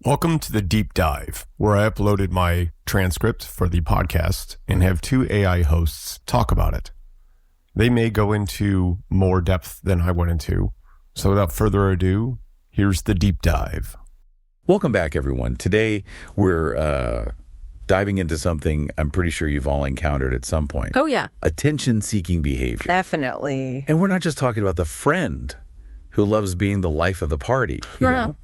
Welcome to the Deep Dive, where I uploaded my transcript for the podcast and have two AI hosts talk about it. They may go into more depth than I went into. So without further ado, here's the Deep Dive. Welcome back, everyone. Today, we're diving into something I'm pretty sure you've all encountered at some point. Oh, yeah. Attention-seeking behavior. Definitely. And we're not just talking about the friend who loves being the life of the party. You know?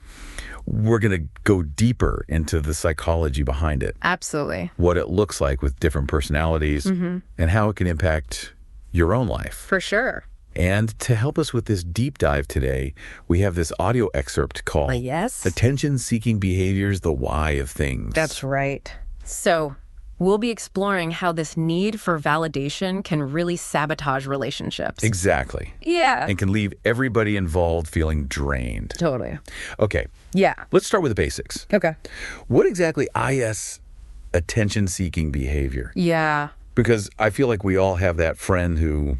We're going to go deeper into the psychology behind it. Absolutely. What it looks like with different personalities and how it can impact your own life. For sure. And to help us with this deep dive today, we have this audio excerpt called Attention-Seeking Behaviors, the Why of Things. That's right. So we'll be exploring how this need for validation can really sabotage relationships. Exactly. Yeah. And can leave everybody involved feeling drained. Totally. Okay. Yeah. Let's start with the basics. Okay. What exactly is attention-seeking behavior? Yeah. Because I feel like we all have that friend who,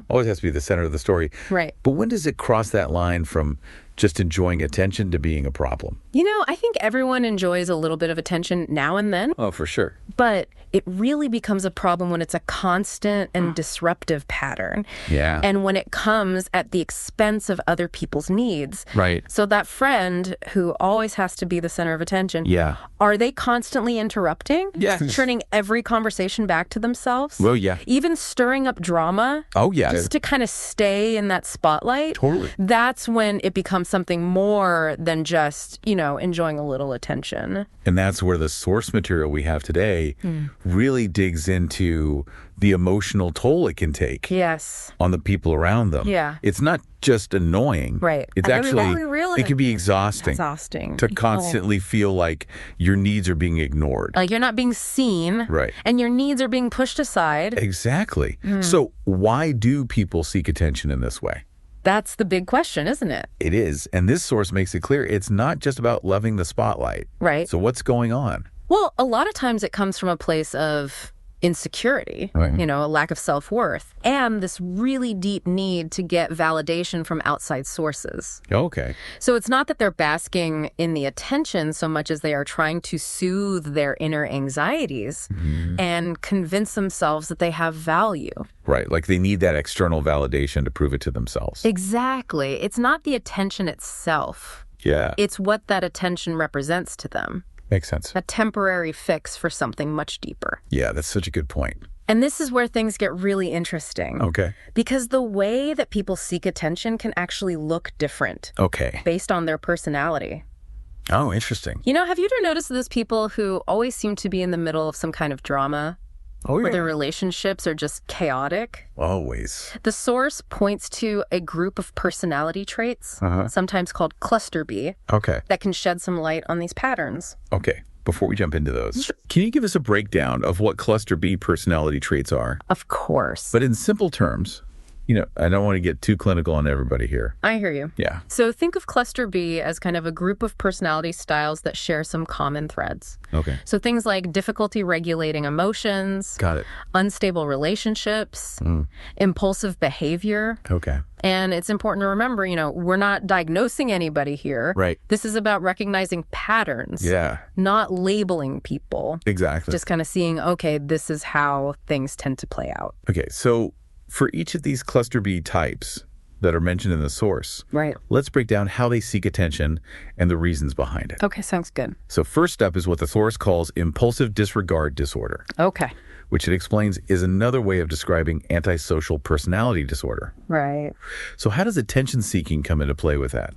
always has to be the center of the story. Right. But when does it cross that line from just enjoying attention to being a problem? I think everyone enjoys a little bit of attention now and then. Oh, for sure. But it really becomes a problem when it's a constant and disruptive pattern. Yeah. And when it comes at the expense of other people's needs. Right. So that friend who always has to be the center of attention. Yeah. Are they constantly interrupting? Yes. Turning every conversation back to themselves? Well, yeah. Even stirring up drama? Oh, yeah. Just to kind of stay in that spotlight? Totally. That's when it becomes something more than just, enjoying a little attention. And that's where the source material we have today really digs into the emotional toll it can take Yes. on the people around them. Yeah. It's not just annoying. Right. It's I never actually, really it can be exhausting. Exhausting. To constantly feel like your needs are being ignored. Like you're not being seen. Right. And your needs are being pushed aside. Exactly. So why do people seek attention in this way? That's the big question, isn't it? It is. And this source makes it clear it's not just about loving the spotlight. Right. So what's going on? Well, a lot of times it comes from a place of insecurity, Right. a lack of self-worth, and this really deep need to get validation from outside sources. Okay. So it's not that they're basking in the attention so much as they are trying to soothe their inner anxieties and convince themselves that they have value. Right. Like they need that external validation to prove it to themselves. Exactly. It's not the attention itself. Yeah. It's what that attention represents to them. Makes sense. A temporary fix for something much deeper. Yeah, that's such a good point. And this is where things get really interesting. Okay. Because the way that people seek attention can actually look different Okay. based on their personality. Oh, interesting. Have you ever noticed those people who always seem to be in the middle of some kind of drama? Oh, yeah. Where their relationships are just chaotic? Always. The source points to a group of personality traits, sometimes called cluster B, Okay. that can shed some light on these patterns. Okay. Before we jump into those, can you give us a breakdown of what cluster B personality traits are? Of course. But in simple terms, I don't want to get too clinical on everybody here. I hear you. Yeah. So think of cluster B as kind of a group of personality styles that share some common threads. Okay. So things like difficulty regulating emotions, Got it. unstable relationships, impulsive behavior. Okay. And it's important to remember, we're not diagnosing anybody here. Right. This is about recognizing patterns. Yeah. Not labeling people. Exactly. Just kind of seeing, okay, this is how things tend to play out. Okay. So for each of these cluster B types that are mentioned in the source, Right. let's break down how they seek attention and the reasons behind it. Okay, sounds good. So first up is what the source calls impulsive disregard disorder, Okay. which it explains is another way of describing antisocial personality disorder. Right. So how does attention seeking come into play with that?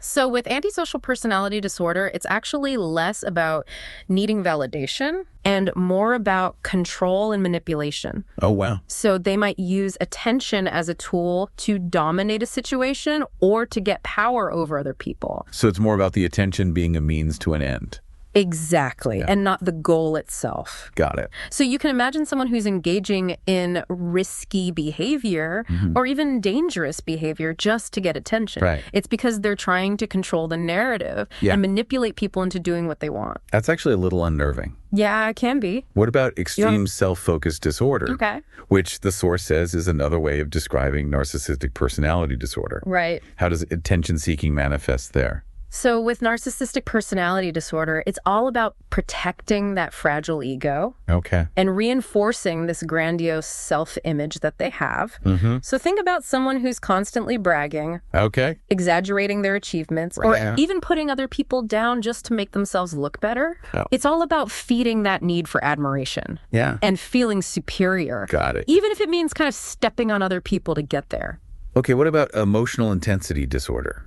So with antisocial personality disorder, it's actually less about needing validation and more about control and manipulation. Oh, wow. So they might use attention as a tool to dominate a situation or to get power over other people. So it's more about the attention being a means to an end. Exactly. And not the goal itself. Got it. So you can imagine someone who's engaging in risky behavior or even dangerous behavior just to get attention. Right. It's because they're trying to control the narrative and manipulate people into doing what they want. That's actually a little unnerving. Yeah, it can be. What about extreme self-focused disorder? Okay. Which the source says is another way of describing narcissistic personality disorder. Right. How does attention seeking manifest there? So with narcissistic personality disorder, it's all about protecting that fragile ego Okay. and reinforcing this grandiose self-image that they have. So think about someone who's constantly bragging, Okay. exaggerating their achievements, Yeah. or even putting other people down just to make themselves look better. Oh. It's all about feeding that need for admiration Yeah. and feeling superior. Got it. Even if it means kind of stepping on other people to get there. Okay, what about emotional intensity disorder?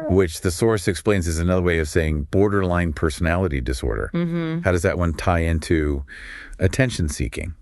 Which the source explains is another way of saying borderline personality disorder. How does that one tie into attention seeking?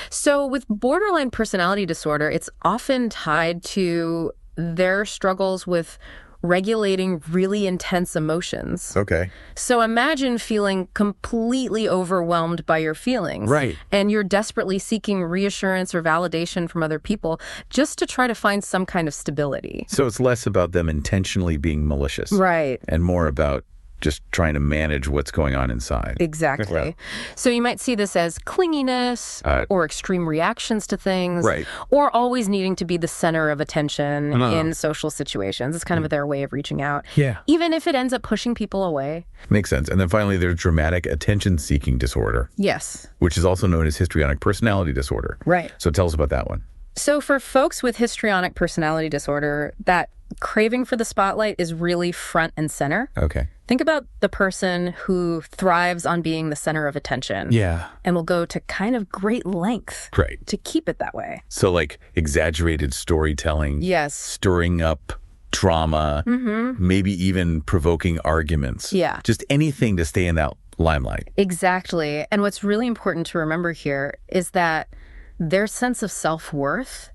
So with borderline personality disorder, it's often tied to their struggles with regulating really intense emotions. Okay. So imagine feeling completely overwhelmed by your feelings. Right. And you're desperately seeking reassurance or validation from other people just to try to find some kind of stability. So it's less about them intentionally being malicious. Right. And more about just trying to manage what's going on inside. Exactly. Yeah. So you might see this as clinginess or extreme reactions to things, Right. or always needing to be the center of attention in social situations. It's kind of their way of reaching out. Yeah. Even if it ends up pushing people away. Makes sense. And then finally, there's dramatic attention-seeking disorder, Yes. which is also known as histrionic personality disorder. Right. So tell us about that one. So for folks with histrionic personality disorder, that craving for the spotlight is really front and center. Okay. Think about the person who thrives on being the center of attention. Yeah. And will go to kind of great length Right. to keep it that way. So like exaggerated storytelling. Yes. Stirring up drama, maybe even provoking arguments. Yeah. Just anything to stay in that limelight. Exactly. And what's really important to remember here is that their sense of self-worth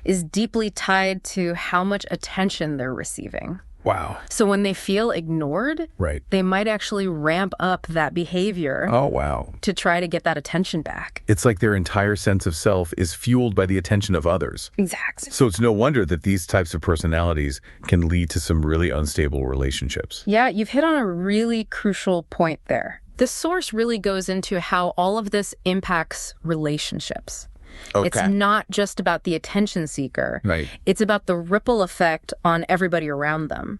is deeply tied to how much attention they're receiving. Wow. So when they feel ignored, Right. they might actually ramp up that behavior Oh, wow. to try to get that attention back. It's like their entire sense of self is fueled by the attention of others. Exactly. So it's no wonder that these types of personalities can lead to some really unstable relationships. Yeah, you've hit on a really crucial point there. This source really goes into how all of this impacts relationships. Okay. It's not just about the attention seeker. Right. It's about the ripple effect on everybody around them.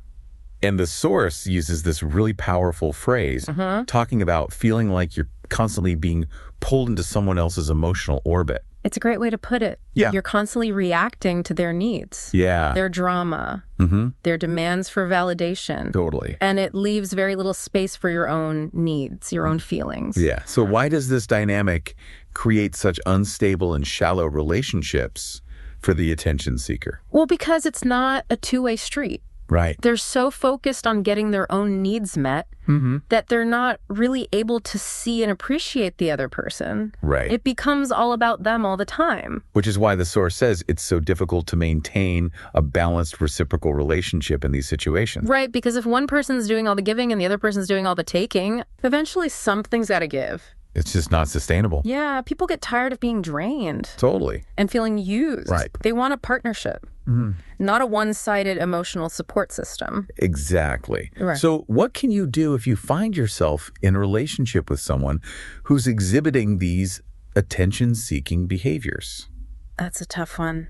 And the source uses this really powerful phrase, talking about feeling like you're constantly being pulled into someone else's emotional orbit. It's a great way to put it. Yeah. You're constantly reacting to their needs, Yeah. their drama, their demands for validation. Totally. And it leaves very little space for your own needs, your own feelings. Yeah. So why does this dynamic create such unstable and shallow relationships for the attention seeker? Well, because it's not a two-way street. Right. They're so focused on getting their own needs met that they're not really able to see and appreciate the other person. Right. It becomes all about them all the time. Which is why the source says it's so difficult to maintain a balanced reciprocal relationship in these situations. Right, because if one person's doing all the giving and the other person's doing all the taking, eventually something's got to give. It's just not sustainable. Yeah, people get tired of being drained Totally. and feeling used. Right. They want a partnership, not a one-sided emotional support system. Exactly. Right. So what can you do if you find yourself in a relationship with someone who's exhibiting these attention-seeking behaviors? That's a tough one.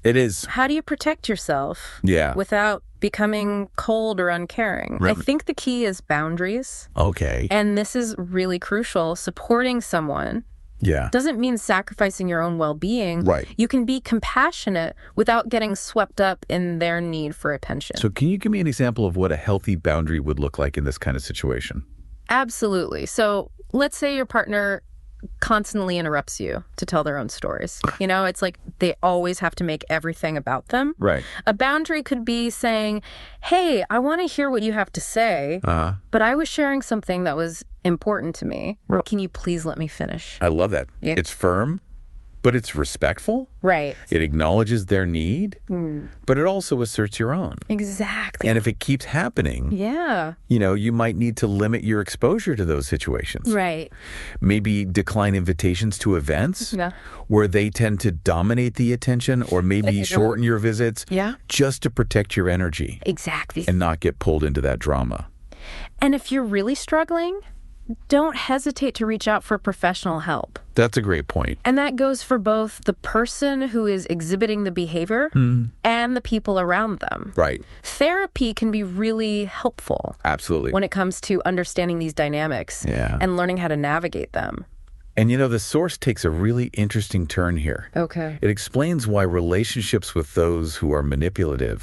It is. How do you protect yourself Yeah. without becoming cold or uncaring? Right. I think the key is boundaries. Okay. And this is really crucial. Supporting someone Yeah. doesn't mean sacrificing your own well-being. Right. You can be compassionate without getting swept up in their need for attention. So can you give me an example of what a healthy boundary would look like in this kind of situation? Absolutely. So let's say your partner constantly interrupts you to tell their own stories. You know, it's like they always have to make everything about them. Right. A boundary could be saying, hey, I want to hear what you have to say, but I was sharing something that was important to me. Can you please let me finish? I love that. Yeah. It's firm, but it's respectful. Right. It acknowledges their need, but it also asserts your own. Exactly. And if it keeps happening, Yeah. you might need to limit your exposure to those situations. Right. Maybe decline invitations to events Yeah. where they tend to dominate the attention, or maybe shorten your visits Yeah. just to protect your energy Exactly. and not get pulled into that drama. And if you're really struggling, don't hesitate to reach out for professional help. That's a great point. And that goes for both the person who is exhibiting the behavior and the people around them. Right. Therapy can be really helpful. Absolutely. When it comes to understanding these dynamics and learning how to navigate them. And the source takes a really interesting turn here. Okay. It explains why relationships with those who are manipulative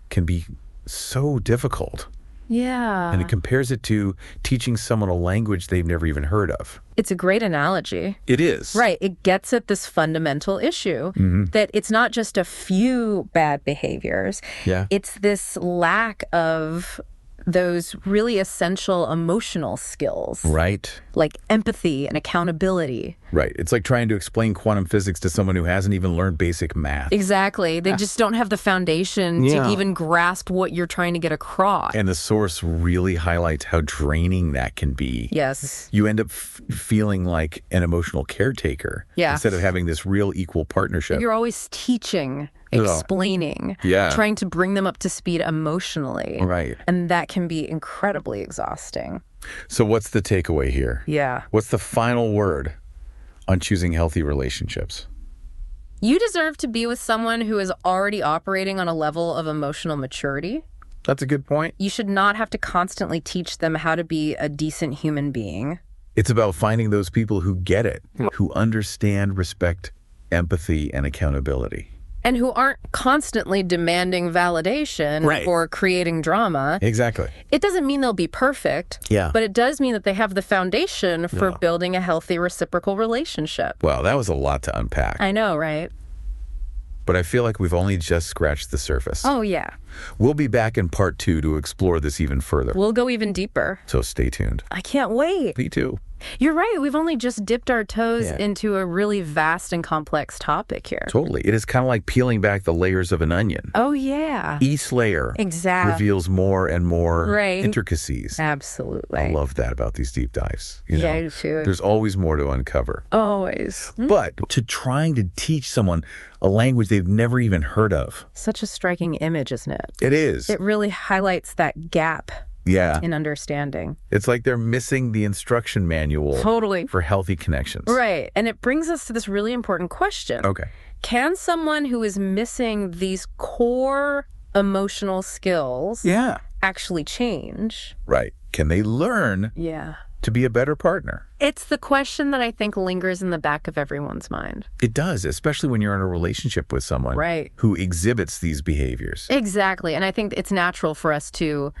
can be so difficult. Yeah. And it compares it to teaching someone a language they've never even heard of. It's a great analogy. It is. Right. It gets at this fundamental issue that it's not just a few bad behaviors. Yeah. It's this lack of those really essential emotional skills. Right. Like empathy and accountability. Right. It's like trying to explain quantum physics to someone who hasn't even learned basic math. Exactly. They just don't have the foundation to even grasp what you're trying to get across. And the source really highlights how draining that can be. Yes. You end up feeling like an emotional caretaker instead of having this real equal partnership. You're always teaching, explaining, trying to bring them up to speed emotionally. Right. And that can be incredibly exhausting. So what's the takeaway here? Yeah. What's the final word on choosing healthy relationships? You deserve to be with someone who is already operating on a level of emotional maturity. That's a good point. You should not have to constantly teach them how to be a decent human being. It's about finding those people who get it, who understand, respect, empathy, and accountability. And who aren't constantly demanding validation or creating drama. Exactly. It doesn't mean they'll be perfect. Yeah. But it does mean that they have the foundation for building a healthy reciprocal relationship. Wow, that was a lot to unpack. I know, right? But I feel like we've only just scratched the surface. Oh, yeah. We'll be back in part 2 to explore this even further. We'll go even deeper. So stay tuned. I can't wait. Me too. You're right. We've only just dipped our toes into a really vast and complex topic here. Totally. It is kind of like peeling back the layers of an onion. Oh, yeah. Each layer reveals more and more intricacies. Absolutely. I love that about these deep dives. Yeah, I do too. There's always more to uncover. Always. But to trying to teach someone a language they've never even heard of. Such a striking image, isn't it? It is. It really highlights that gap in understanding. It's like they're missing the instruction manual for healthy connections. Right. And it brings us to this really important question. Okay. Can someone who is missing these core emotional skills actually change? Right. Can they learn to be a better partner? It's the question that I think lingers in the back of everyone's mind. It does, especially when you're in a relationship with someone who exhibits these behaviors. Exactly. And I think it's natural for us to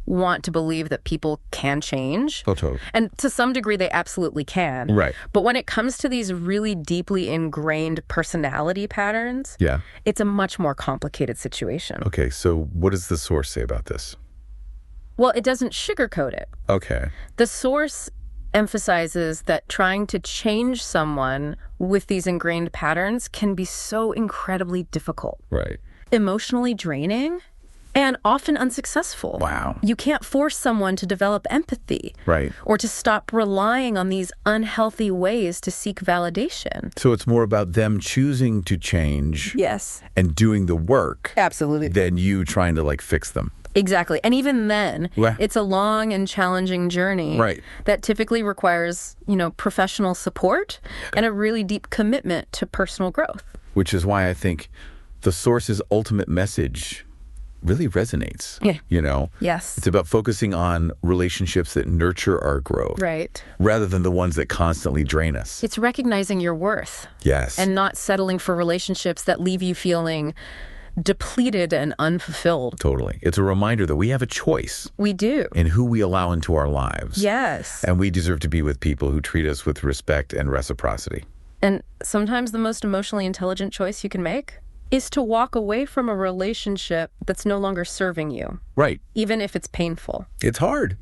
want to believe that people can change. Oh, totally. And to some degree, they absolutely can. Right. But when it comes to these really deeply ingrained personality patterns, it's a much more complicated situation. Okay, so what does the source say about this? Well, it doesn't sugarcoat it. Okay. The source emphasizes that trying to change someone with these ingrained patterns can be so incredibly difficult. Right. Emotionally draining. And often unsuccessful. Wow. You can't force someone to develop empathy. Right. Or to stop relying on these unhealthy ways to seek validation. So it's more about them choosing to change. Yes. And doing the work. Absolutely. Than you trying to fix them. Exactly. And even then, it's a long and challenging journey. Right. That typically requires, professional support and a really deep commitment to personal growth. Which is why I think the source's ultimate message really resonates. Yes. It's about focusing on relationships that nurture our growth. Right. Rather than the ones that constantly drain us. It's recognizing your worth. Yes. And not settling for relationships that leave you feeling depleted and unfulfilled. Totally. It's a reminder that we have a choice. We do. In who we allow into our lives. Yes. And we deserve to be with people who treat us with respect and reciprocity. And sometimes the most emotionally intelligent choice you can make is to walk away from a relationship that's no longer serving you. Right. Even if it's painful. It's hard,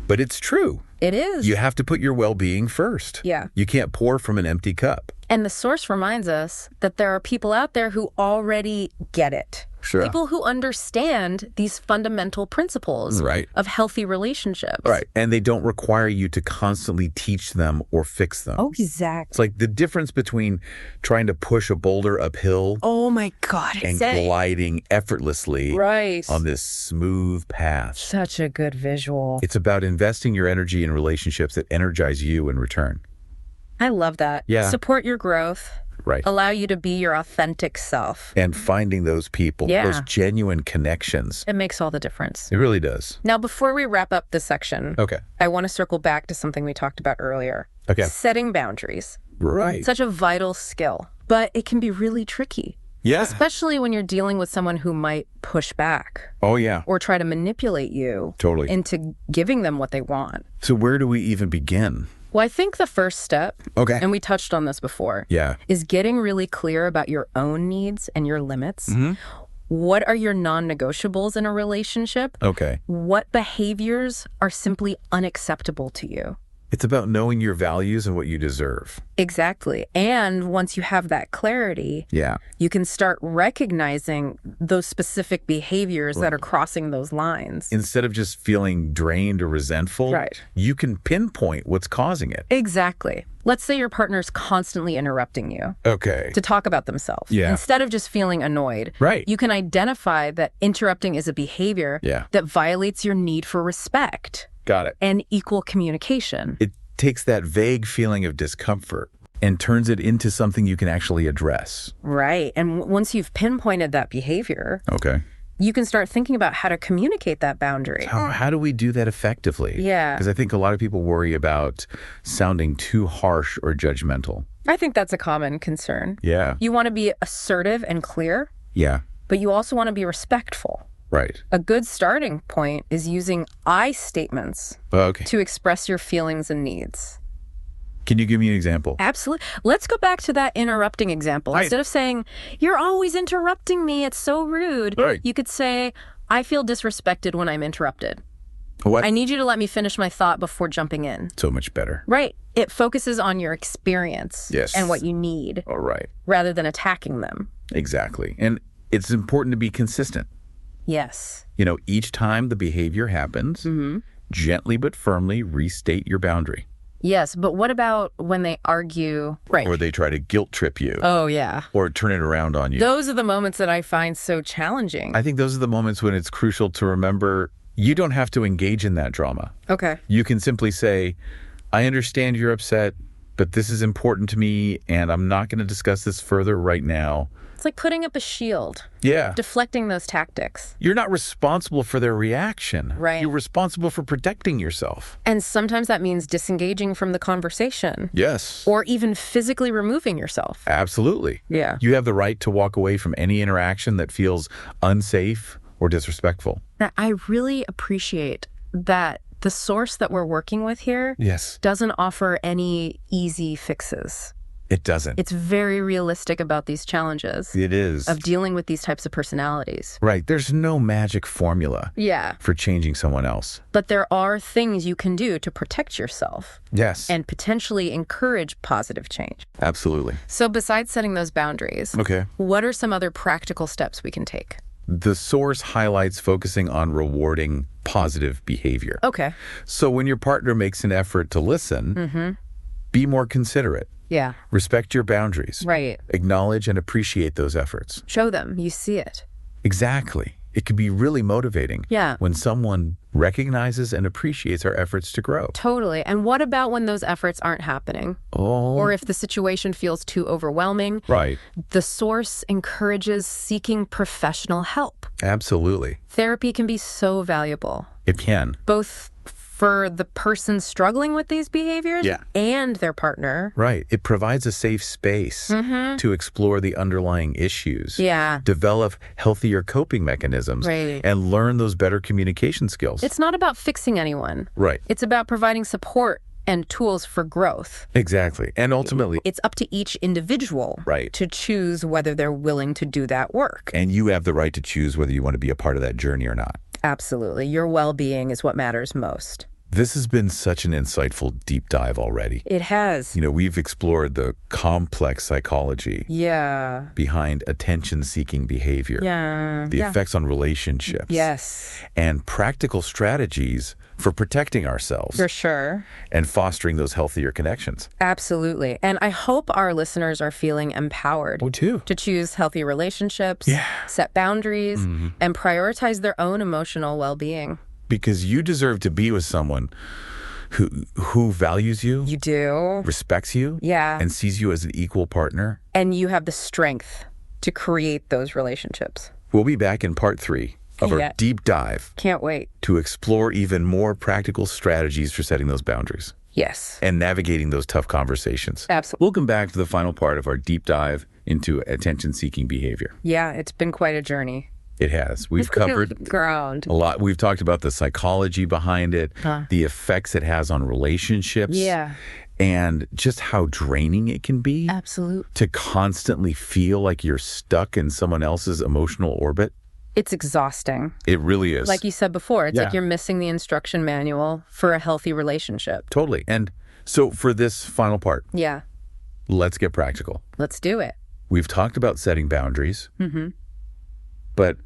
but it's true. It is. You have to put your well-being first. Yeah. You can't pour from an empty cup. And the source reminds us that there are people out there who already get it. Sure. People who understand these fundamental principles Right. of healthy relationships. Right. And they don't require you to constantly teach them or fix them. Oh, It's exactly. like the difference between trying to push a boulder uphill Oh my God. and gliding effortlessly Right. on this smooth path. Such a good visual. It's about investing your energy in relationships that energize you in return. I love that. Yeah. Support your growth. Right. Allow you to be your authentic self. And finding those people, Yeah. those genuine connections. It makes all the difference. It really does. Now, before we wrap up this section, Okay. I want to circle back to something we talked about earlier. Okay. Setting boundaries. Right. Such a vital skill, but it can be really tricky, Yeah. especially when you're dealing with someone who might push back Oh, yeah. or try to manipulate you Totally. into giving them what they want. So where do we even begin? Well, I think the first step, Okay. and we touched on this before, Yeah. is getting really clear about your own needs and your limits. Mm-hmm. What are your non-negotiables in a relationship? Okay. What behaviors are simply unacceptable to you? It's about knowing your values and what you deserve. Exactly. And once you have that clarity, Yeah. you can start recognizing those specific behaviors that are crossing those lines. Instead of just feeling drained or resentful, Right. you can pinpoint what's causing it. Exactly. Let's say your partner's constantly interrupting you Okay. to talk about themselves. Yeah. Instead of just feeling annoyed, Right. you can identify that interrupting is a behavior Yeah. that violates your need for respect Got it. and equal communication. It takes that vague feeling of discomfort and turns it into something you can actually address. Right. And once you've pinpointed that behavior, Okay. you can start thinking about how to communicate that boundary. How do we do that effectively? Yeah. Because I think a lot of people worry about sounding too harsh or judgmental. I think that's a common concern. Yeah. You want to be assertive and clear, Yeah. but you also want to be respectful. Right. A good starting point is using I statements Okay. to express your feelings and needs. Can you give me an example? Absolutely. Let's go back to that interrupting example. Right. Instead of saying, "You're always interrupting me, it's so rude," Right. you could say, "I feel disrespected when I'm interrupted. What? I need you to let me finish my thought before jumping in." So much better. Right. It focuses on your experience Yes. and what you need All right. rather than attacking them. Exactly. And it's important to be consistent. Yes. You know, each time the behavior happens, gently but firmly restate your boundary. Yes, but what about when they argue? Right. Or they try to guilt trip you Oh, yeah. or turn it around on you. Those are the moments that I find so challenging. I think those are the moments when it's crucial to remember you don't have to engage in that drama. Okay. You can simply say, I understand you're upset, but this is important to me, and I'm not going to discuss this further right now. It's like putting up a shield, Yeah. deflecting those tactics. You're not responsible for their reaction. Right. You're responsible for protecting yourself. And sometimes that means disengaging from the conversation Yes. or even physically removing yourself. Absolutely. Yeah. You have the right to walk away from any interaction that feels unsafe or disrespectful. Now, I really appreciate that the source that we're working with here Yes. doesn't offer any easy fixes. It doesn't. It's very realistic about these challenges It is. of dealing with these types of personalities. Right. There's no magic formula Yeah. for changing someone else. But there are things you can do to protect yourself Yes. and potentially encourage positive change. Absolutely. So besides setting those boundaries, Okay. what are some other practical steps we can take? The source highlights focusing on rewarding positive behavior. Okay. So when your partner makes an effort to listen, be more considerate. Yeah. Respect your boundaries. Right. Acknowledge and appreciate those efforts. Show them you see it. Exactly. It can be really motivating Yeah. when someone recognizes and appreciates our efforts to grow. Totally. And what about when those efforts aren't happening? Oh, Or if the situation feels too overwhelming? right. The source encourages seeking professional help. Absolutely. Therapy can be so valuable, It can. both for the person struggling with these behaviors Yeah. and their partner. Right. It provides a safe space to explore the underlying issues. Yeah. Develop healthier coping mechanisms. Right. And learn those better communication skills. It's not about fixing anyone. Right. It's about providing support and tools for growth. Exactly. And ultimately, It's up to each individual Right. to choose whether they're willing to do that work. and you have the right to choose whether you want to be a part of that journey or not. Absolutely. Your well-being is what matters most. This has been such an insightful deep dive already. It has. We've explored the complex psychology behind attention-seeking behavior, the effects on relationships, and practical strategies for protecting ourselves. For sure. And fostering those healthier connections. Absolutely. And I hope our listeners are feeling empowered to choose healthy relationships, set boundaries, and prioritize their own emotional well-being. Because you deserve to be with someone who values you. You do. Respects you. Yeah. And sees you as an equal partner. And you have the strength to create those relationships. We'll be back in part 3 of our deep dive. Can't wait. To explore even more practical strategies for setting those boundaries. Yes. And navigating those tough conversations. Absolutely. Welcome back to the final part of our deep dive into attention-seeking behavior. Yeah, it's been quite a journey. It has. We've covered ground a lot. We've talked about the psychology behind it, the effects it has on relationships, and just how draining it can be. Absolutely. To constantly feel like you're stuck in someone else's emotional orbit. It's exhausting. It really is. Like you said before, it's like you're missing the instruction manual for a healthy relationship. Totally. And so for this final part, let's get practical. Let's do it. We've talked about setting boundaries. But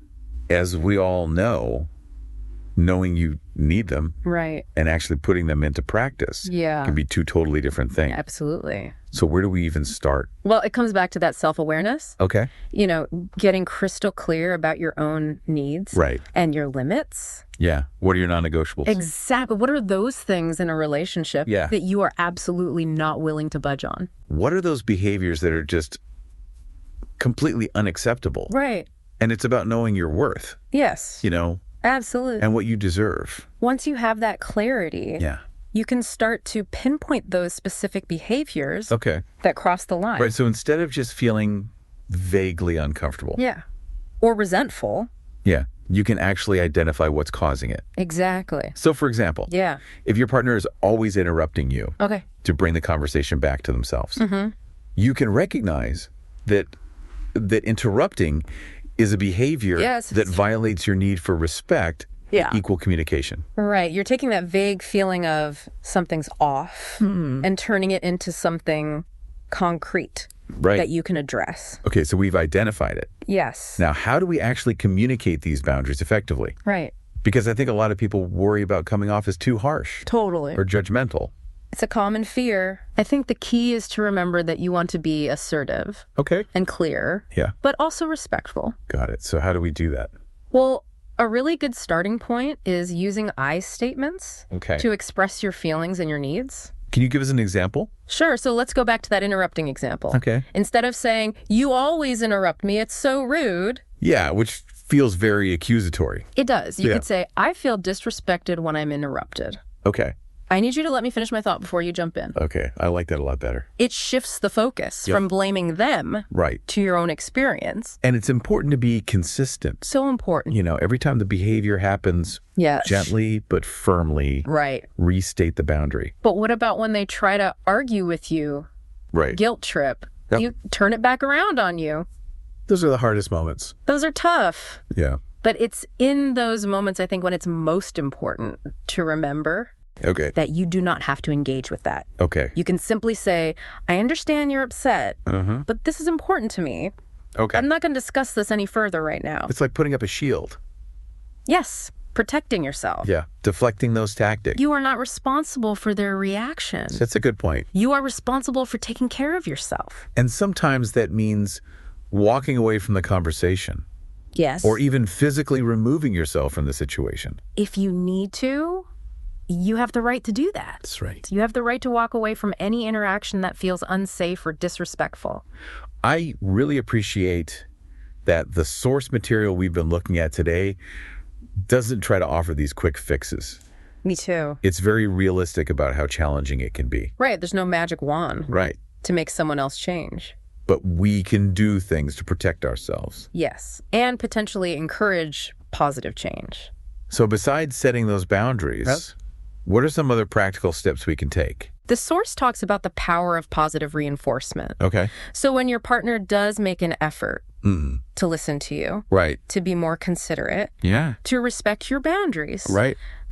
as we all know, knowing you need them and actually putting them into practice can be two totally different things. Absolutely. So where do we even start? Well, it comes back to that self-awareness. Okay. Getting crystal clear about your own needs and your limits. Yeah. What are your non-negotiables? Exactly. What are those things in a relationship that you are absolutely not willing to budge on? What are those behaviors that are just completely unacceptable? Right. And it's about knowing your worth. Yes. Absolutely. And what you deserve. Once you have that clarity, you can start to pinpoint those specific behaviors that cross the line. Right. So instead of just feeling vaguely uncomfortable. Or resentful. You can actually identify what's causing it. Exactly. So for example, if your partner is always interrupting you to bring the conversation back to themselves, you can recognize that interrupting is a behavior that violates your need for respect, equal communication. Right. You're taking that vague feeling of something's off and turning it into something concrete that you can address. Okay, so we've identified it. Yes. Now, how do we actually communicate these boundaries effectively? Right. Because I think a lot of people worry about coming off as too harsh. Totally. Or judgmental. It's a common fear. I think the key is to remember that you want to be assertive and clear, but also respectful. Got it. So how do we do that? Well, a really good starting point is using I statements to express your feelings and your needs. Can you give us an example? Sure. So let's go back to that interrupting example. Okay. Instead of saying, you always interrupt me, it's so rude. Yeah, which feels very accusatory. It does. You could say, I feel disrespected when I'm interrupted. Okay. I need you to let me finish my thought before you jump in. Okay. I like that a lot better. It shifts the focus from blaming them to your own experience. And it's important to be consistent. So important. Every time the behavior happens, gently but firmly restate the boundary. But what about when they try to argue with you? Guilt trip. You turn it back around on you. Those are the hardest moments. Those are tough. Yeah. But it's in those moments, I think, when it's most important to remember that you do not have to engage with that. You can simply say, I understand you're upset, but this is important to me. I'm not going to discuss this any further right now. It's like putting up a shield. Yes. Protecting yourself. Yeah. Deflecting those tactics. You are not responsible for their reaction. That's a good point. You are responsible for taking care of yourself. And sometimes that means walking away from the conversation. Yes. Or even physically removing yourself from the situation. If you need to, you have the right to do that. That's right. You have the right to walk away from any interaction that feels unsafe or disrespectful. I really appreciate that the source material we've been looking at today doesn't try to offer these quick fixes. Me too. It's very realistic about how challenging it can be. Right. There's no magic wand. Right. To make someone else change. But we can do things to protect ourselves. Yes. And potentially encourage positive change. So besides setting those boundaries, what are some other practical steps we can take? The source talks about the power of positive reinforcement. Okay. So when your partner does make an effort to listen to you, to be more considerate, to respect your boundaries,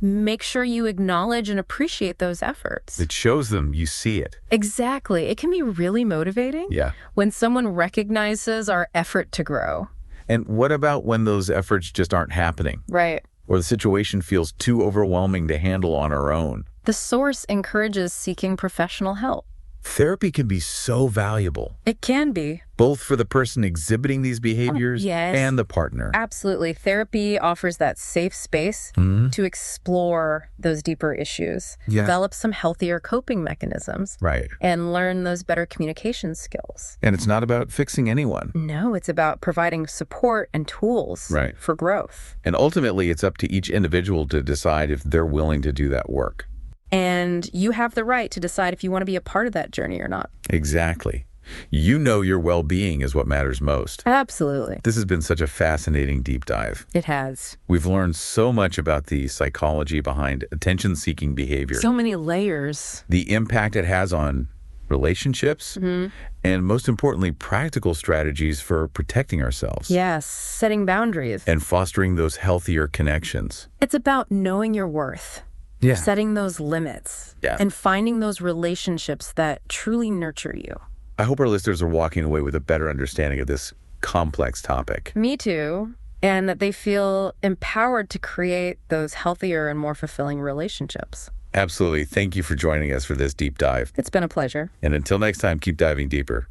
make sure you acknowledge and appreciate those efforts. It shows them you see it. Exactly. It can be really motivating when someone recognizes our effort to grow. And what about when those efforts just aren't happening? Right. Or the situation feels too overwhelming to handle on our own? The source encourages seeking professional help. Therapy can be so valuable. It can be. Both for the person exhibiting these behaviors and the partner. Absolutely. Therapy offers that safe space to explore those deeper issues, develop some healthier coping mechanisms, and learn those better communication skills. And it's not about fixing anyone. No, it's about providing support and tools for growth. And ultimately, it's up to each individual to decide if they're willing to do that work. And you have the right to decide if you want to be a part of that journey or not. Exactly. You know your well-being is what matters most. Absolutely. This has been such a fascinating deep dive. It has. We've learned so much about the psychology behind attention-seeking behavior. So many layers. The impact it has on relationships, and most importantly, practical strategies for protecting ourselves. Yes, setting boundaries. And fostering those healthier connections. It's about knowing your worth. Setting those limits and finding those relationships that truly nurture you. I hope our listeners are walking away with a better understanding of this complex topic. Me too. And that they feel empowered to create those healthier and more fulfilling relationships. Absolutely. Thank you for joining us for this deep dive. It's been a pleasure. And until next time, keep diving deeper.